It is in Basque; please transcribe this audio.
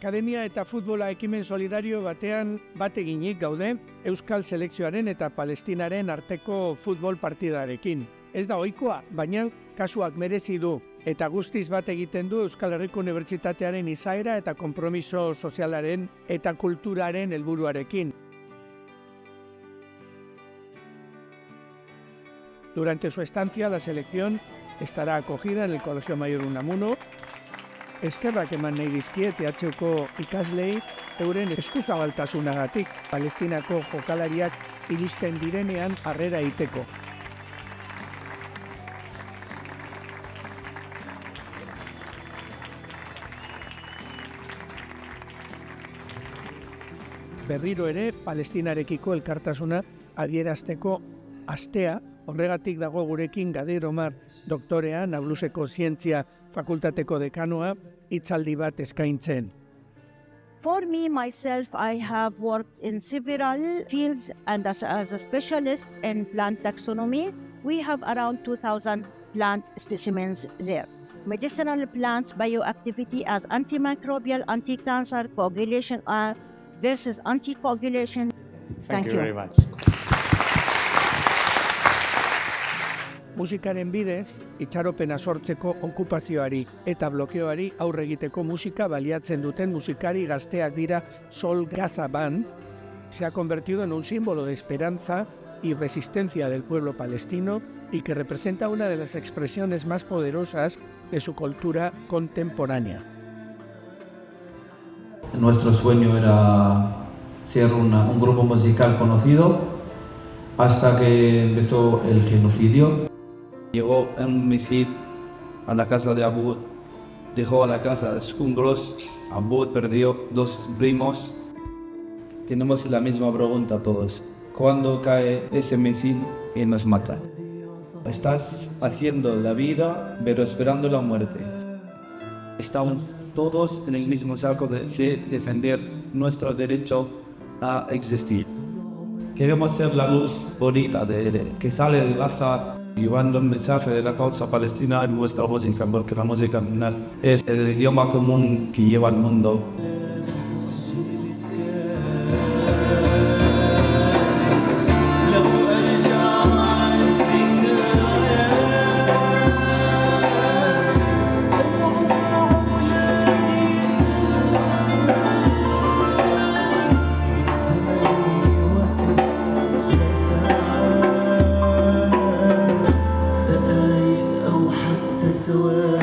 Akademia eta futbola ekimen solidario batean bat eginik gaude Euskal Selekzioaren eta Palestinaren arteko futbol partidarekin. Ez da ohikoa, baina kasuak merezi du eta guztiz bat egiten du Euskal Herriko Unibertsitatearen izaera eta konpromiso sozialaren eta kulturaren helburuarekin. Durante su estancia, la selección estará acogida en el Colegio Mayor Unamuno. Eskerrak eman nahi dizkiet EHUko ikaslei euren eskuzabaltasunagatik Palestinako jokalariak iristen direnean harrera egiteko. Berriro ere, Palestinarekiko elkartasuna adierazteko astea, horregatik dago gurekin Gadir Omar doktorea, Nabluseko Zientzia Fakultateko dekanoa, hitzaldi bat eskaintzen. For me, myself, I have worked in several fields and as a specialist in plant taxonomy, we have around 2,000 plant specimens there. Medicinal plants bioactivity as antimicrobial, anti-cancer, coagulation versus anticoagulation. Thank you very much. Musikaren bidez, itxaropena sortzeko okupazioari eta blokeoari aurre egiteko musika baliatzen duten musikari gazteak dira Sol Gaza Band. Se ha convertido en un símbolo de esperanza y resistencia del pueblo palestino y que representa una de las expresiones más poderosas de su cultura contemporánea. Nuestro sueño era ser un grupo musical conocido hasta que empezó el genocidio. Llegó un misil a la casa de Abud, dejó a la casa de escombros. Abud perdió 2 primos. Tenemos la misma pregunta todos. ¿Cuándo cae ese misil y nos mata? Estás haciendo la vida, pero esperando la muerte. Estamos todos en el mismo saco de defender nuestro derecho a existir. Queremos ser la luz bonita que sale de Gaza, llevando el mensaje de la causa palestina en nuestra música, porque la música al final es el idioma común que lleva al mundo. سواء